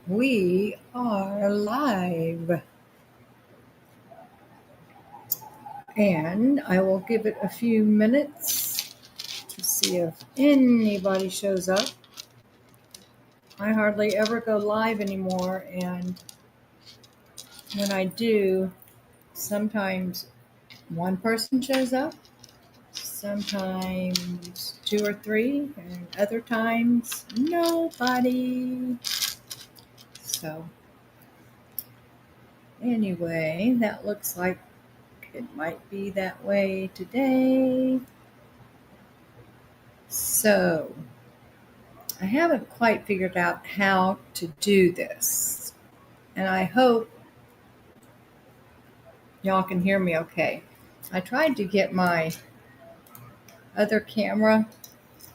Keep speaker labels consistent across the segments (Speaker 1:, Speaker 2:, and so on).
Speaker 1: We are live, and I will give it a few minutes to see if anybody shows up. I hardly ever go live anymore, and when I do, sometimes one person shows up, sometimes two or three, and other times nobody. So, anyway, that looks like it might be that way today. So, I haven't quite figured out how to do this, and I hope y'all can hear me okay. I tried to get my other camera,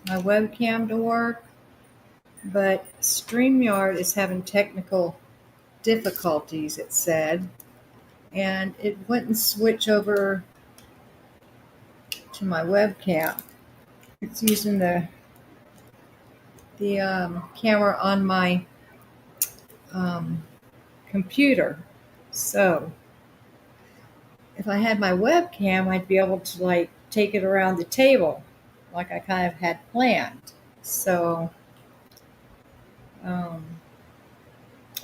Speaker 1: my webcam to work, but StreamYard is having technical difficulties, it said, and it wouldn't switch over to my webcam. It's using the camera on my computer. So if I had my webcam, I'd be able to take it around the table like I kind of had planned. So,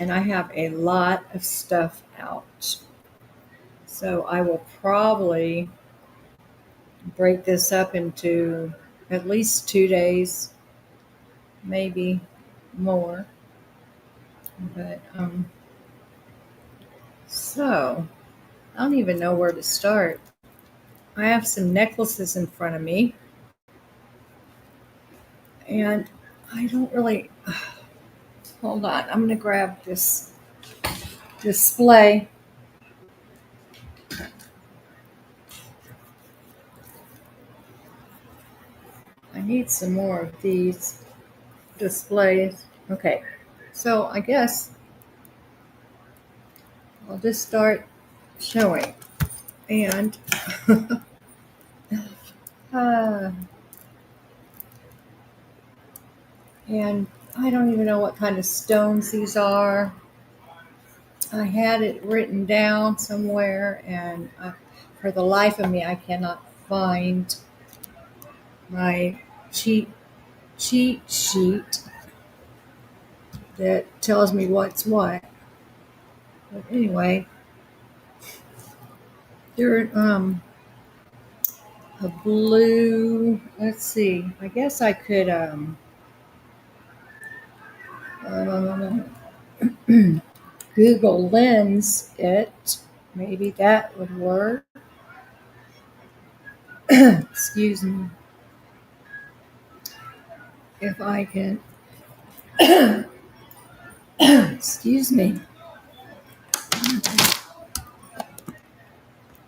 Speaker 1: and I have a lot of stuff out. So I will probably break this up into at least 2 days, maybe more. But, so I don't even know where to start. I have some necklaces in front of me, and I don't really. Hold on, I'm going to grab this display. I need some more of these displays. Okay, so I guess I'll just start showing. And uh, and I don't even know what kind of stones these are. I had it written down somewhere, and for the life of me, I cannot find my cheat sheet that tells me what's what. But anyway, they're a blue. Let's see. I guess I could Google Lens it. Maybe that would work. Excuse me. If I can. Excuse me.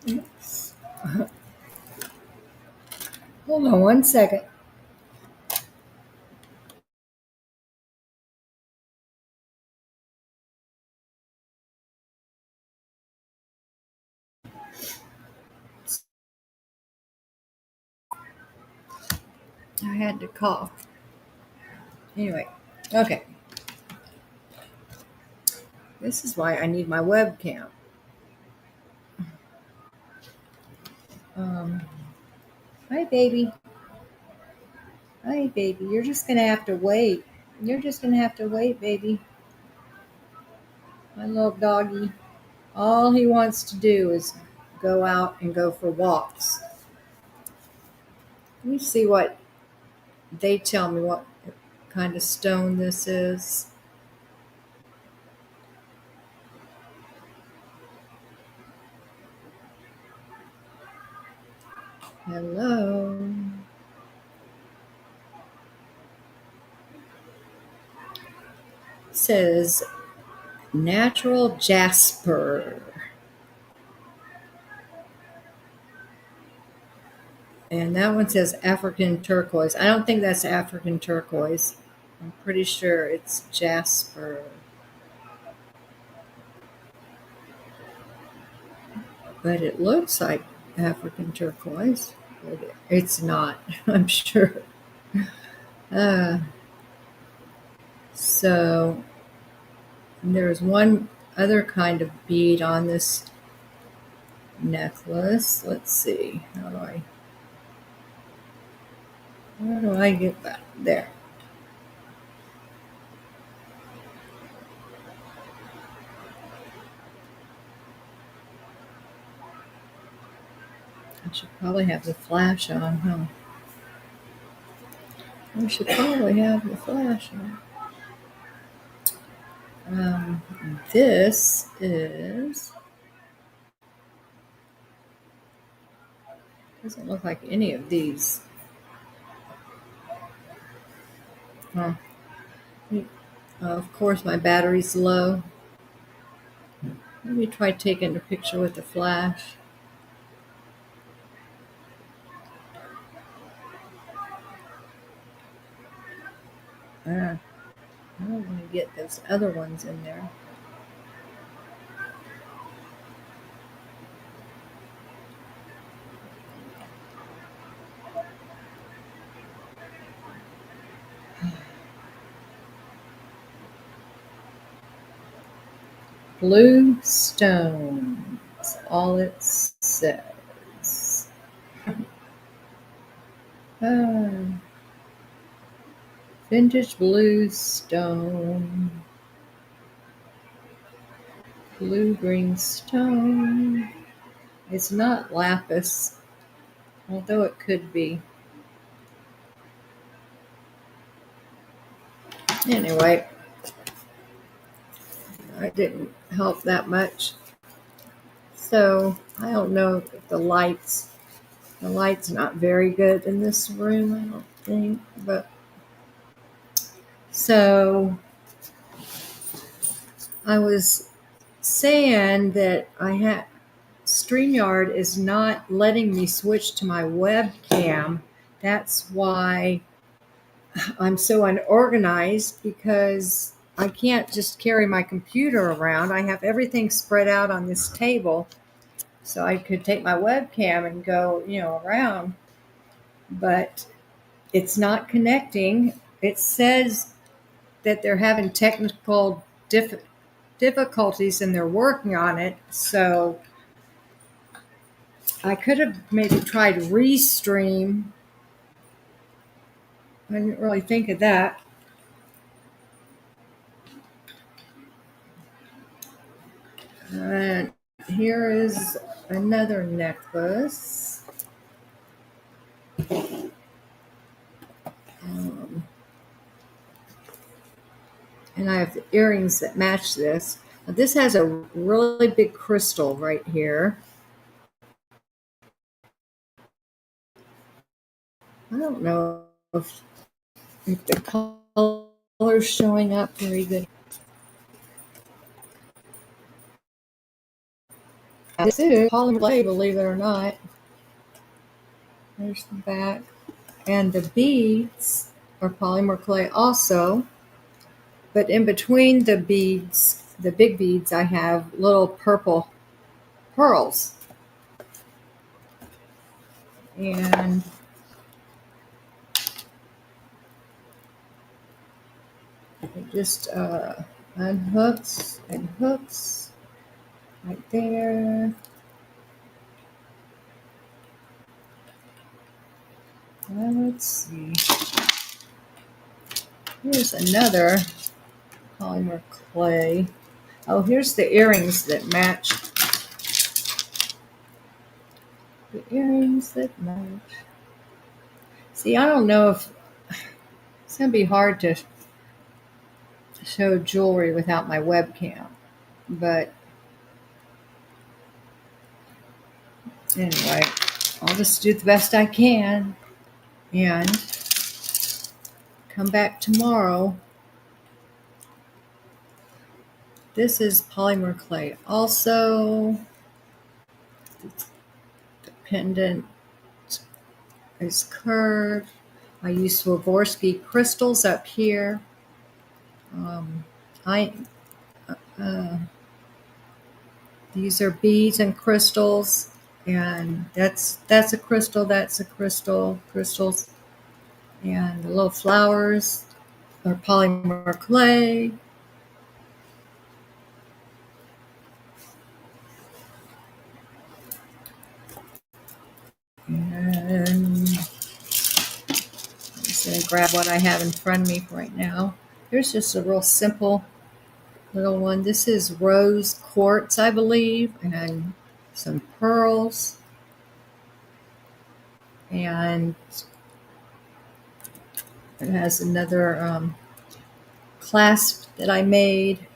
Speaker 1: Oops. Hold on one second. I had to cough. Anyway, okay. This is why I need my webcam. Hi, baby. Hi, baby. You're just going to have to wait. You're just going to have to wait, baby. My little doggy. All he wants to do is go out and go for walks. Let me see what they tell me what kind of stone this is. Hello. It says natural jasper. And that one says African turquoise. I don't think that's African turquoise. I'm pretty sure it's jasper. But it looks like African turquoise. But it's not, I'm sure. So And there's one other kind of bead on this necklace. Let's see. How do I get that? There. I should probably have the flash on, huh? I should probably have the flash on. This is, doesn't look like any of these. Huh. Of course, my battery's low. Let me try taking a picture with the flash. I don't want to get those other ones in there. Blue stone. That's all it says. Vintage blue stone. Blue-green stone. It's not lapis, although it could be. Anyway, I didn't help that much. So I don't know if the light's not very good in this room, I don't think. But so I was saying that StreamYard is not letting me switch to my webcam. That's why I'm so unorganized, because I can't just carry my computer around. I have everything spread out on this table, so I could take my webcam and go, around, but it's not connecting. It says that they're having technical difficulties and they're working on it. So I could have maybe tried Restream. I didn't really think of that. And here is another necklace. And I have the earrings that match this. Now, this has a really big crystal right here. I don't know if the color's showing up very good. This is polymer clay, believe it or not. There's the back. And the beads are polymer clay also. But in between the beads, the big beads, I have little purple pearls. And it just unhooks and hooks right there. Let's see. Here's another polymer clay. Oh, here's the earrings that match. The earrings that match. See, I don't know if it's going to be hard to show jewelry without my webcam, but anyway, I'll just do the best I can and come back tomorrow. This is polymer clay also. The pendant is curved. I use Swarovski crystals up here. These are beads and crystals, and that's a crystal, that's a crystal, crystals, and the little flowers are polymer clay. going to grab what I have in front of me right now. Here's just a real simple little one. This is rose quartz, I believe, and some pearls. And it has another clasp that I made.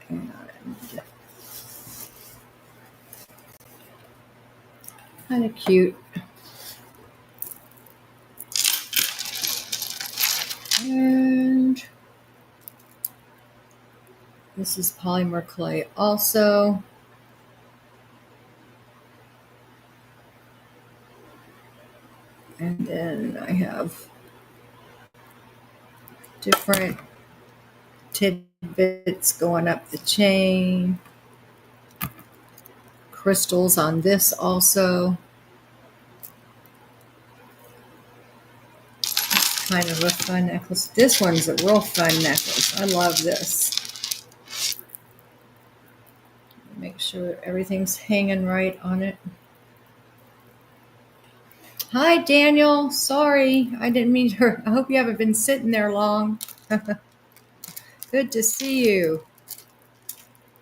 Speaker 1: And kind of cute. And this is polymer clay also. And then I have different tidbits going up the chain. Crystals on this also. Kind of a fun necklace. This one's a real fun necklace. I love this. Make sure everything's hanging right on it. Hi, Daniel. Sorry, I didn't mean to. I hope you haven't been sitting there long. Good to see you.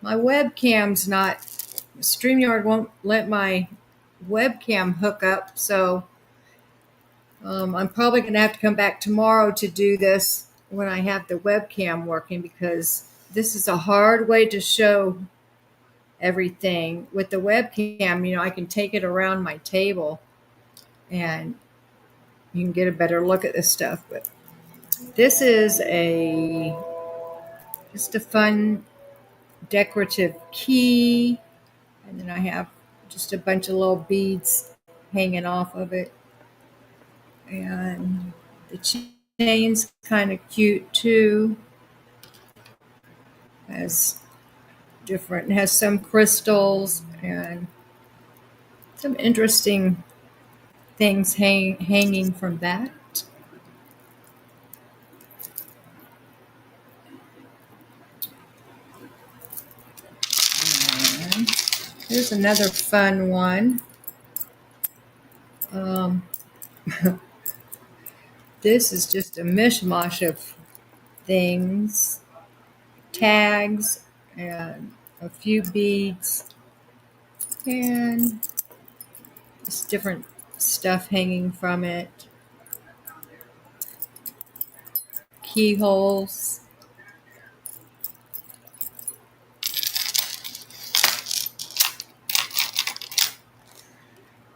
Speaker 1: My webcam's not, StreamYard won't let my webcam hook up, so I'm probably going to have to come back tomorrow to do this when I have the webcam working, because this is a hard way to show everything. With the webcam, I can take it around my table and you can get a better look at this stuff. But this is just a fun decorative key, and then I have just a bunch of little beads hanging off of it, and the chain's kind of cute too. Has some crystals and some interesting things hanging from that. And here's another fun one. This is just a mishmash of things, tags, and a few beads, and just different stuff hanging from it. Keyholes.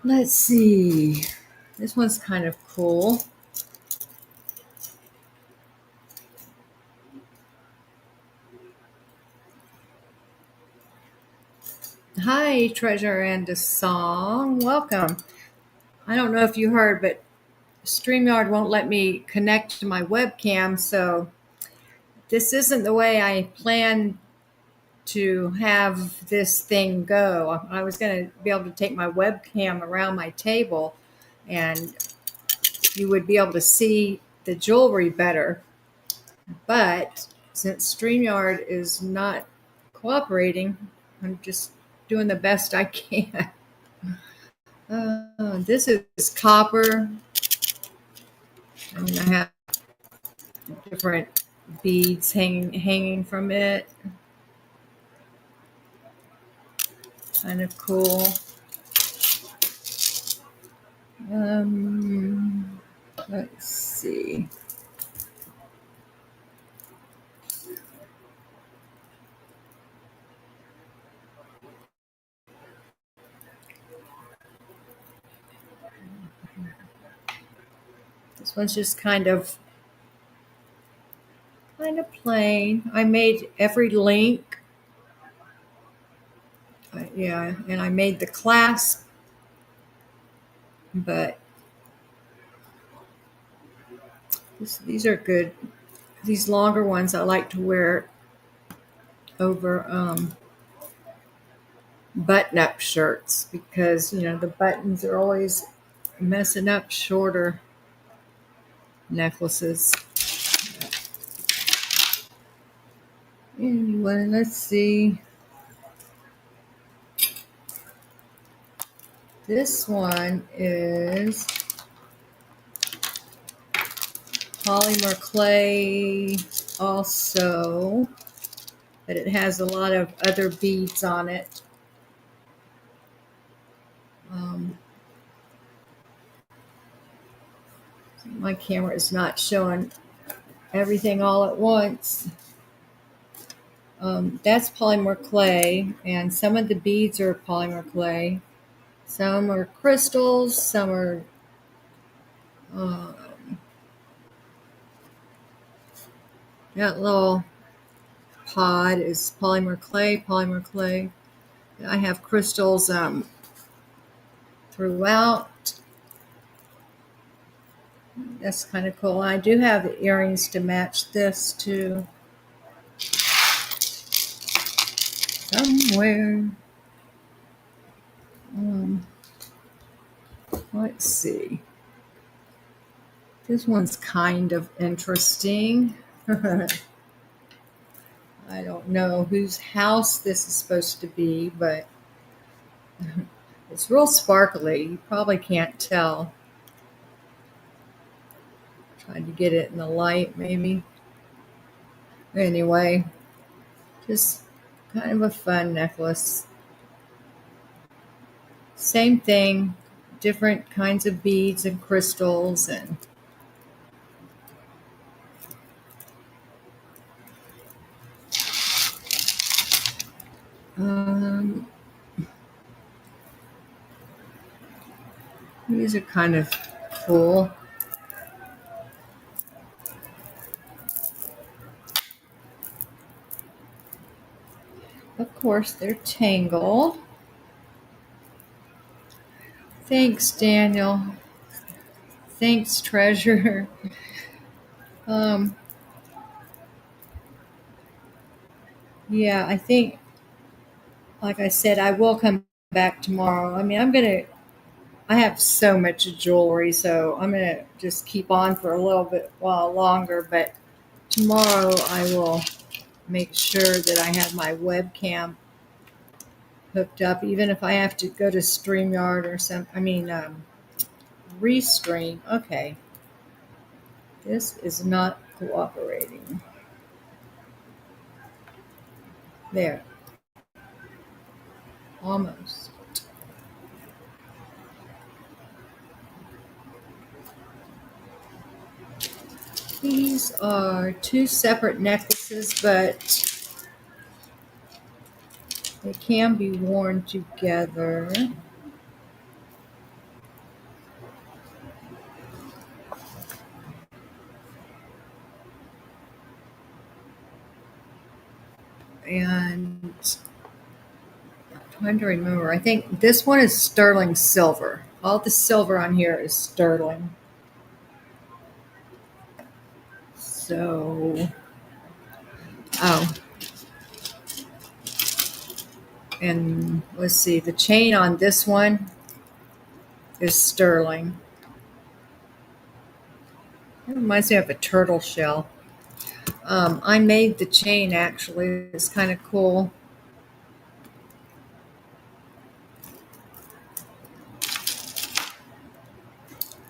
Speaker 1: Let's see. This one's kind of cool. Hi, Treasure and a Song. Welcome. I don't know if you heard, but StreamYard won't let me connect to my webcam, so this isn't the way I planned to have this thing go. I was going to be able to take my webcam around my table and you would be able to see the jewelry better. But since StreamYard is not cooperating, I'm just doing the best I can. This is copper. And I have different beads hanging from it. Kind of cool. Let's see. This one's just kind of plain. I made every link. And I made the clasp, but these are good. These longer ones I like to wear over button-up shirts, because the buttons are always messing up shorter necklaces. Anyway, let's see. This one is polymer clay also, but it has a lot of other beads on it. My camera is not showing everything all at once. That's polymer clay, and some of the beads are polymer clay. Some are crystals, some are uh, that little pod is polymer clay, polymer clay. I have crystals throughout. That's kind of cool. I do have the earrings to match this too. Somewhere. Let's see. This one's kind of interesting. I don't know whose house this is supposed to be, but it's real sparkly. You probably can't tell. Trying to get it in the light, maybe. Anyway, just kind of a fun necklace. Same thing, different kinds of beads and crystals and um, these are kind of cool. Of course, they're tangled. Thanks, Daniel. Thanks, Treasure. Um, yeah, I think, like I said, I will come back tomorrow. I mean, I have so much jewelry, so I'm gonna just keep on for a little bit while longer. But tomorrow I will make sure that I have my webcam hooked up, even if I have to go to StreamYard or Restream. Okay, this is not cooperating. There, almost. These are two separate necklaces, but they can be worn together. And I'm trying to remember. I think this one is sterling silver. All the silver on here is sterling. So, oh, and let's see, the chain on this one is sterling. It reminds me of a turtle shell. I made the chain actually. It's kind of cool.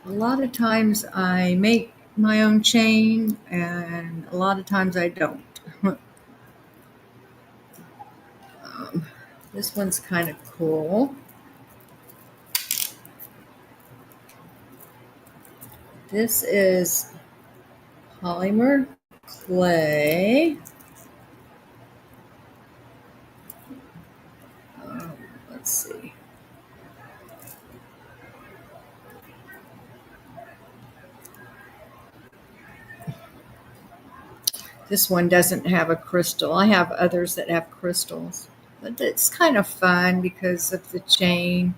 Speaker 1: A lot of times I make my own chain, and a lot of times I don't. um, this one's kind of cool. This is polymer clay. Let's see. This one doesn't have a crystal. I have others that have crystals. But it's kind of fun because of the chain.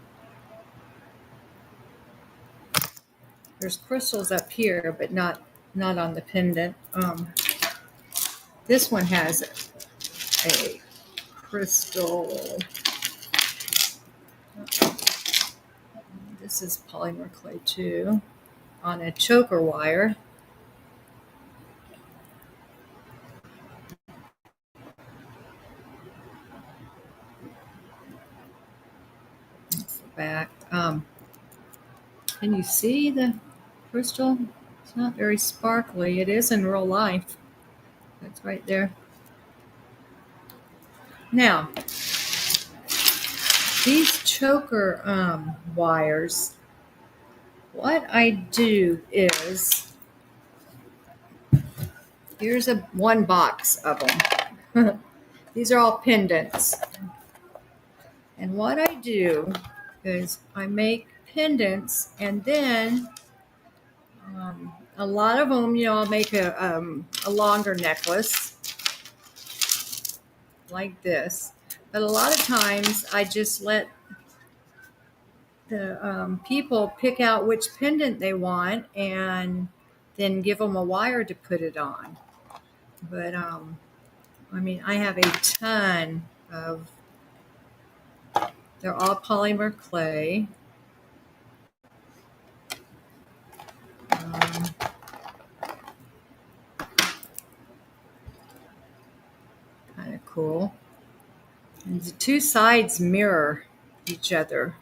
Speaker 1: There's crystals up here, but not on the pendant. This one has a crystal. This is polymer clay too, on a choker wire. That's the back. Can you see the crystal? It's not very sparkly. It is in real life. That's right there. Now, these choker wires, what I do is, here's one box of them. These are all pendants. And what I do is I make pendants, and then a lot of them, I'll make a longer necklace like this. But a lot of times I just let the people pick out which pendant they want and then give them a wire to put it on. But I have a ton of, they're all polymer clay. Kind of cool. And the two sides mirror each other.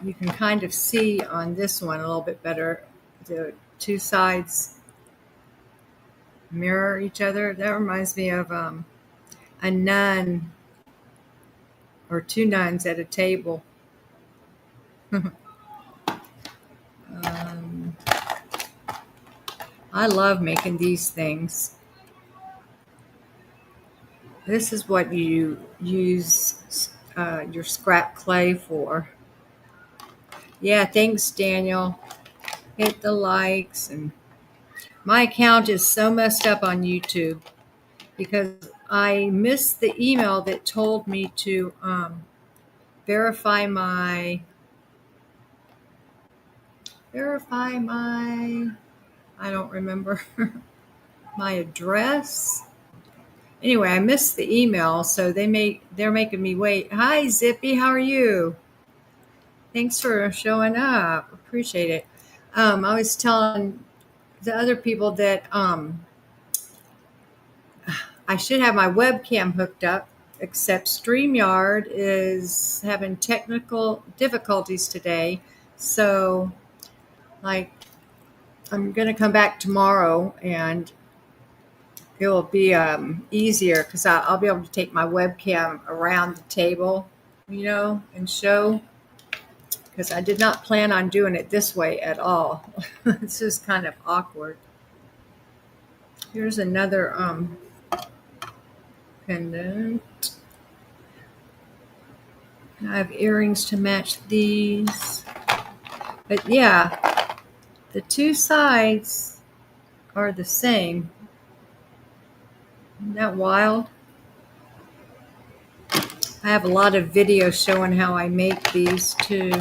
Speaker 1: You can kind of see on this one a little bit better. The two sides mirror each other. That reminds me of a nun or two nuns at a table. I love making these things. This is what you use your scrap clay for. Yeah, thanks, Daniel. Hit the likes. And my account is so messed up on YouTube because I missed the email that told me to verify my, I don't remember, my address. Anyway, I missed the email, so they're making me wait. Hi, Zippy, how are you? Thanks for showing up. Appreciate it. I was telling the other people that I should have my webcam hooked up, except StreamYard is having technical difficulties today. So, I'm going to come back tomorrow and it will be easier because I'll be able to take my webcam around the table, and show, because I did not plan on doing it this way at all. It's just kind of awkward. Here's another pendant. I have earrings to match these. But yeah, the two sides are the same. Isn't that wild? I have a lot of videos showing how I make these too.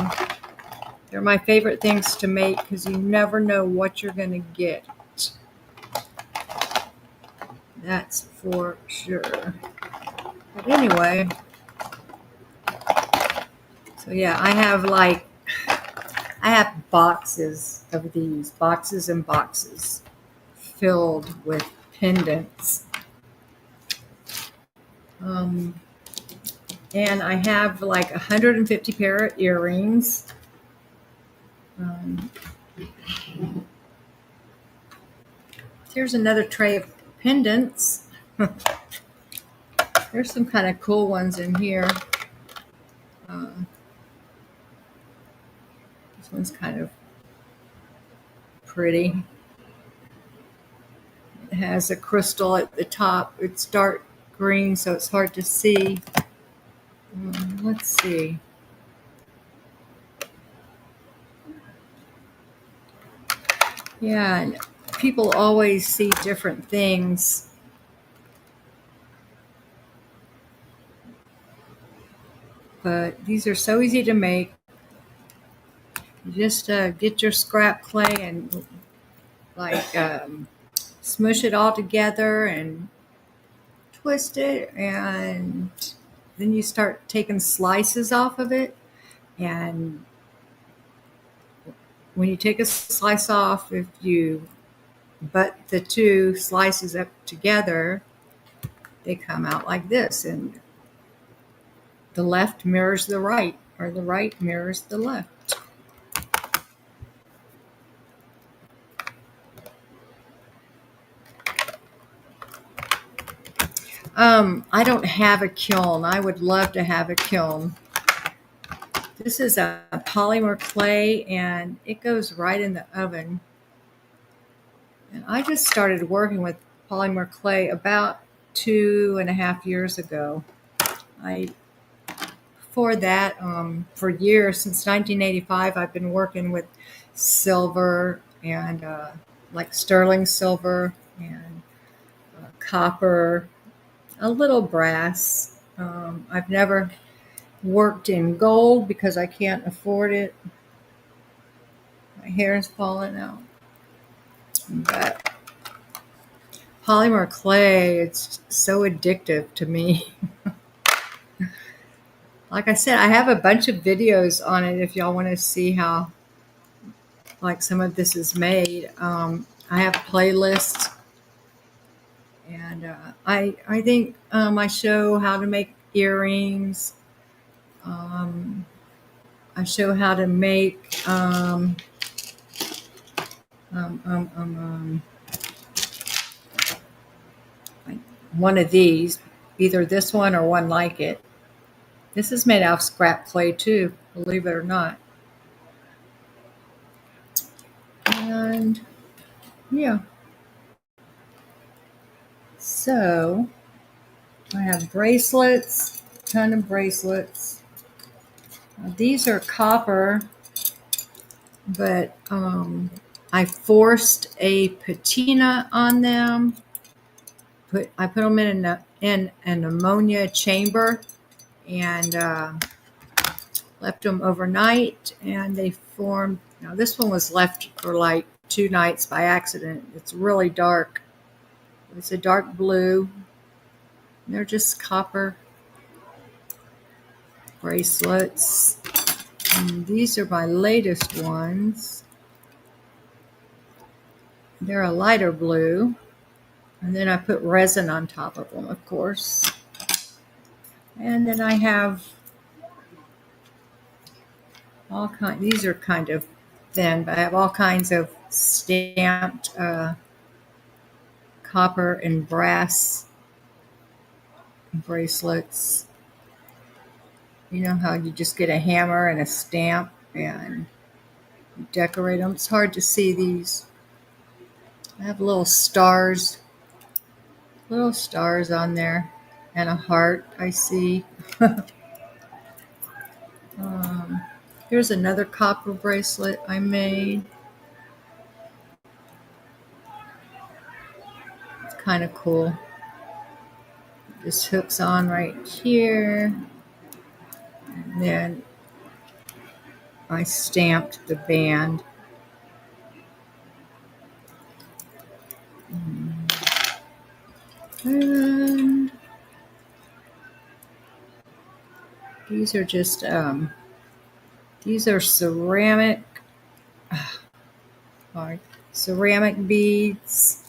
Speaker 1: They're my favorite things to make because you never know what you're going to get. That's for sure. But anyway, so yeah, I have boxes of these, boxes and boxes filled with pendants. And I have 150 pair of earrings. Here's another tray of pendants. There's some kind of cool ones in here. This one's kind of pretty. It has a crystal at the top. It's dark green, so it's hard to see. Let's see. Yeah, and people always see different things. But these are so easy to make. You just get your scrap clay and smush it all together and twist it, and then you start taking slices off of it. And when you take a slice off, if you butt the two slices up together, they come out like this, and the left mirrors the right, or the right mirrors the left. I don't have a kiln. I would love to have a kiln. This is a polymer clay and it goes right in the oven. And I just started working with polymer clay about 2.5 years ago. I Before that, for years, since 1985, I've been working with silver and like sterling silver and copper, a little brass. I've never worked in gold because I can't afford it. My hair is falling out. But polymer clay, it's so addictive to me. Like I said, I have a bunch of videos on it if y'all want to see how like some of this is made. I have playlists, and I think I show how to make earrings. Um, I show how to make um, um, um, um, like one of these, either this one or one like it. This is made out of scrap clay too, believe it or not. And yeah, so I have bracelets, ton of bracelets. These are copper, but I forced a patina on them. I put them in an ammonia chamber and left them overnight, and they formed. Now this one was left for like 2 nights by accident. It's really dark. It's a dark blue. They're just copper bracelets. And these are my latest ones. They're a lighter blue. And then I put resin on top of them, of course. And then I have all kinds. These are kind of thin, but I have all kinds of stamped copper and brass bracelets. You know how you just get a hammer and a stamp and you decorate them. It's hard to see these. I have little stars on there, and a heart I see. um, Here's another copper bracelet I made. It's kind of cool. This hooks on right here, and then I stamped the band. And these are just these are ceramic beads,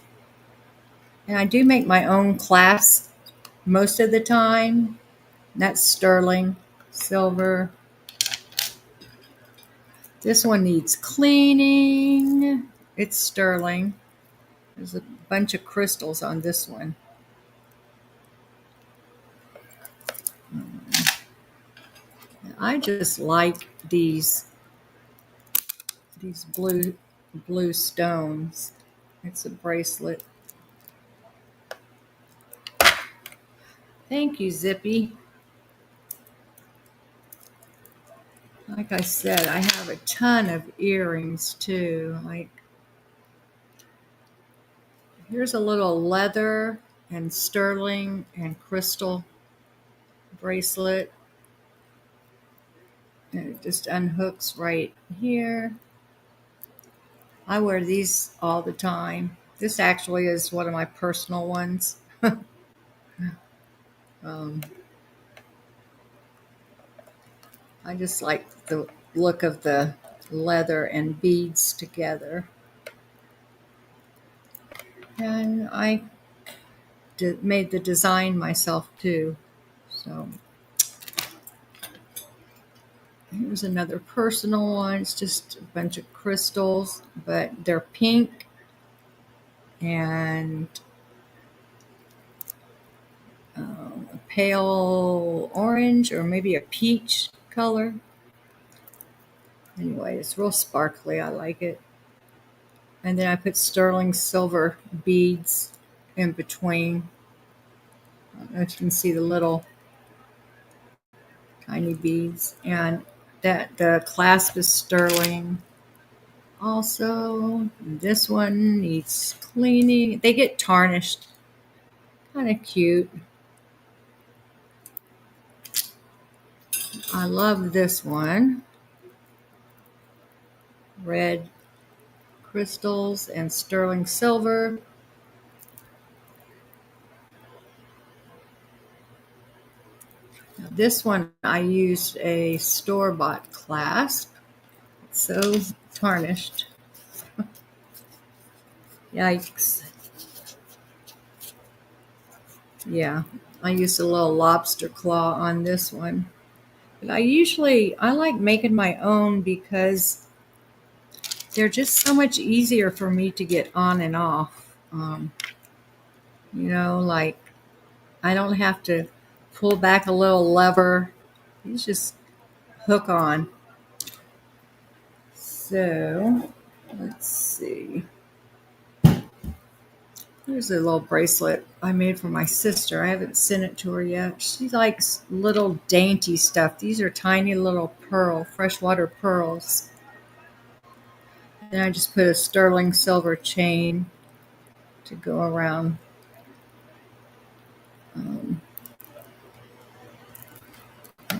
Speaker 1: and I do make my own clasp most of the time. That's sterling silver. This one needs cleaning. It's sterling. There's a bunch of crystals on this one. I just like these blue stones. It's a bracelet. Thank you, Zippy. Like I said, I have a ton of earrings too. Like here's a little leather and sterling and crystal bracelet. And it just unhooks right here. I wear these all the time. This actually is one of my personal ones. um, I just like the look of the leather and beads together. And I made the design myself too. So here's another personal one. It's just a bunch of crystals, but they're pink and pale orange or maybe a peach color. Anyway, it's real sparkly. I like it. And then I put sterling silver beads in between. I don't know if you can see the little tiny beads. And that the clasp is sterling. Also, this one needs cleaning. They get tarnished. Kind of cute. I love this one. Red crystals and sterling silver. Now this one I used a store-bought clasp. It's so tarnished. Yikes. Yeah, I used a little lobster claw on this one. But I like making my own because they're just so much easier for me to get on and off. Like I don't have to pull back a little lever. These just hook on. So let's see. Here's a little bracelet I made for my sister. I haven't sent it to her yet. She likes little dainty stuff. These are tiny little freshwater pearls. Then I just put a sterling silver chain to go around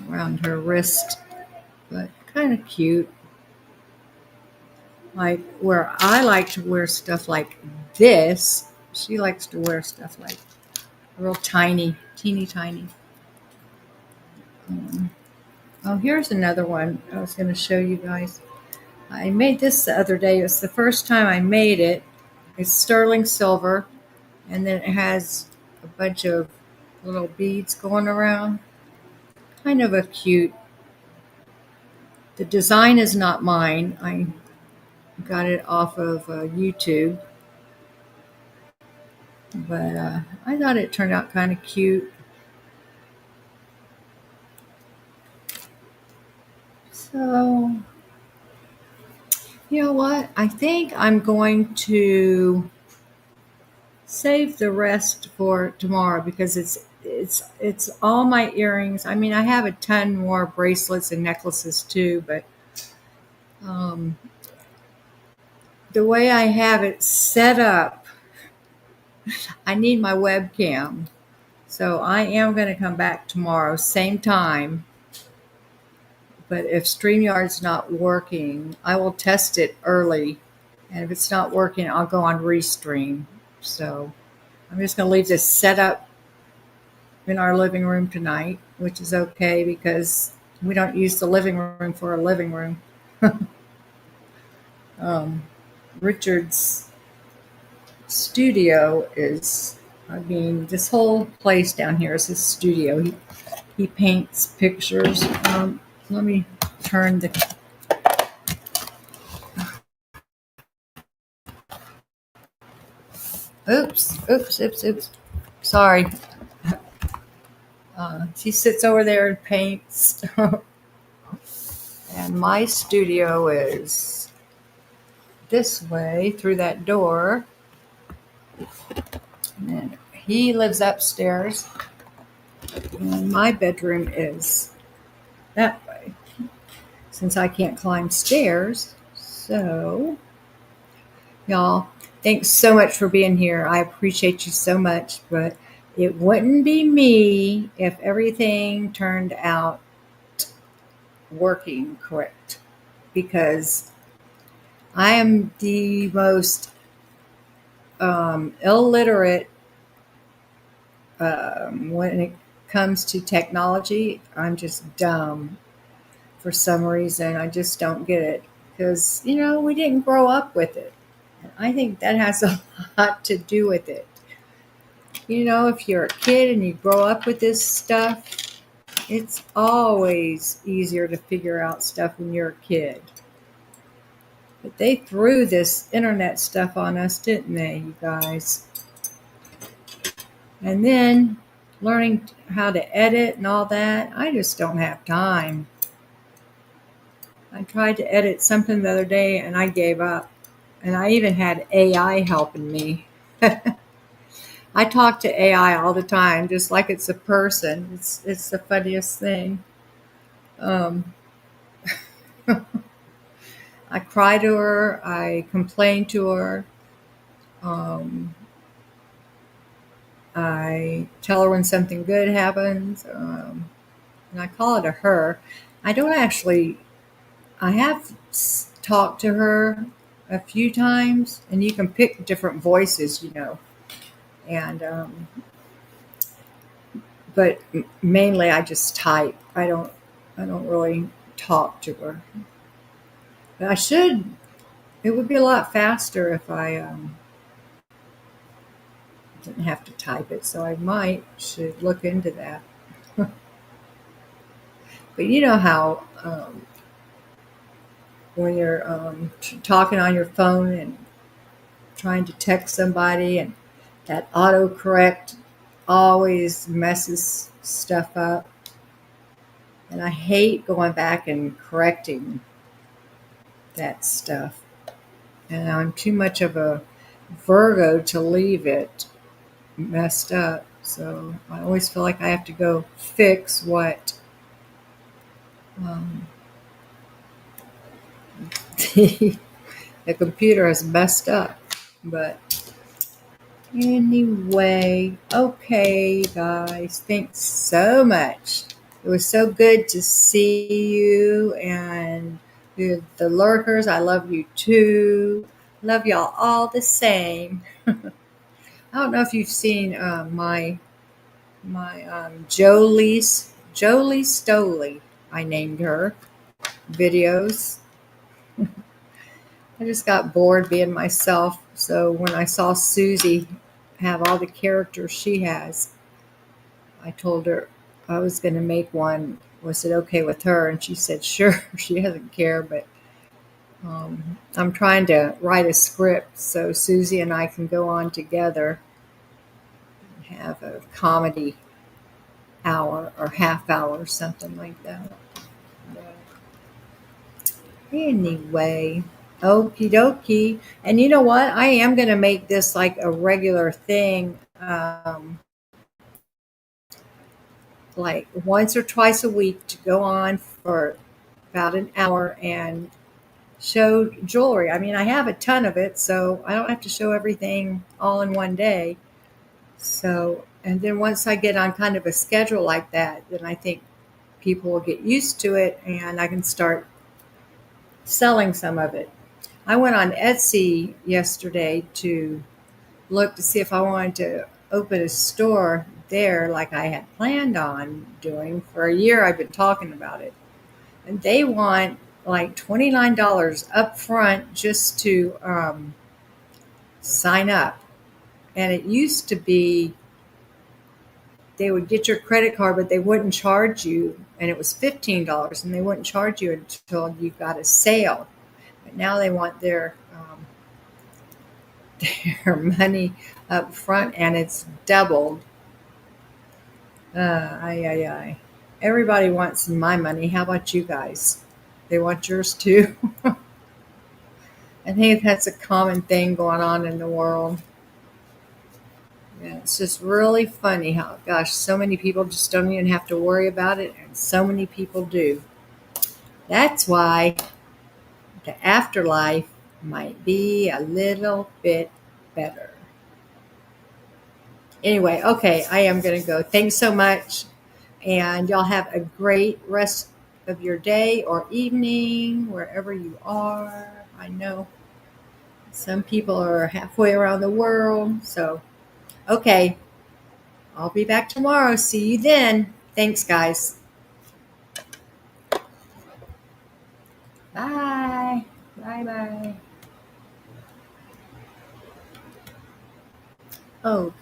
Speaker 1: around her wrist, but kind of cute. Like where I like to wear stuff like this, she likes to wear stuff like real tiny, teeny tiny. Oh, here's another one I was going to show you guys. I made this the other day. It's the first time I made it. It's sterling silver, and then it has a bunch of little beads going around. Kind of a cute. The design is not mine. I got it off of YouTube. But I thought it turned out kind of cute. So, you know what? I think I'm going to save the rest for tomorrow because it's all my earrings. I mean, I have a ton more bracelets and necklaces too, but the way I have it set up, I need my webcam. So I am going to come back tomorrow, same time. But if StreamYard's not working, I will test it early. And if it's not working, I'll go on Restream. So I'm just going to leave this set up in our living room tonight, which is okay because we don't use the living room for a living room. Richard's studio this whole place down here is his studio. He paints pictures. Let me turn the... Oops. Sorry. She sits over there and paints. And my studio is this way through that door. And then he lives upstairs. And my bedroom is that way. Since I can't climb stairs. So, y'all, thanks so much for being here. I appreciate you so much. But it wouldn't be me if everything turned out working correct. Because I am the most illiterate when it comes to technology. I'm just dumb for some reason. I just don't get it because, we didn't grow up with it. And I think that has a lot to do with it. If you're a kid and you grow up with this stuff, it's always easier to figure out stuff when you're a kid. But they threw this internet stuff on us, didn't they, you guys? And then learning how to edit and all that. I just don't have time. I tried to edit something the other day and I gave up. And I even had AI helping me. I talk to AI all the time, just like it's a person. It's the funniest thing. Um, I cry to her. I complain to her. Um, I tell her when something good happens, and I call it a her. I don't actually. I have talked to her a few times, and you can pick different voices, and but mainly I just type. I don't really talk to her. But I should. It would be a lot faster if I didn't have to type it. So I might should look into that. But you know how when you're talking on your phone and trying to text somebody, and that autocorrect always messes stuff up. And I hate going back and correcting that stuff. And I'm too much of a Virgo to leave it messed up. So I always feel like I have to go fix what um, the computer has messed up. But anyway, okay, guys, thanks so much. It was so good to see you and the lurkers. I love you too. Love y'all all the same. I don't know if you've seen my Jolie Stoley. I named her videos. I just got bored being myself. So when I saw Susie have all the characters she has, I told her I was going to make one. Was it okay with her? And she said, sure. She doesn't care, but I'm trying to write a script so Susie and I can go on together and have a comedy hour or half hour or something like that. But anyway, okie dokie. And you know what? I am going to make this like a regular thing, like once or twice a week to go on for about an hour and show jewelry. I mean, I have a ton of it, so I don't have to show everything all in one day. So, and then once I get on kind of a schedule like that, then I think people will get used to it and I can start selling some of it. I went on Etsy yesterday to look to see if I wanted to open a store there like I had planned on doing. For a year, I've been talking about it. And they want like $29 up front just to sign up. And it used to be they would get your credit card, but they wouldn't charge you. And it was $15, and they wouldn't charge you until you got a sale. But now they want their their money up front, and it's doubled. Ay, ay, ay. Everybody wants my money. How about you guys? They want yours too. I think that's a common thing going on in the world. Yeah, it's just really funny how, gosh, so many people just don't even have to worry about it, and so many people do. That's why the afterlife might be a little bit better. Anyway, okay, I am going to go. Thanks so much. And y'all have a great rest of your day or evening, wherever you are. I know some people are halfway around the world. So, okay, I'll be back tomorrow. See you then. Thanks, guys. Bye. Bye bye. Oh,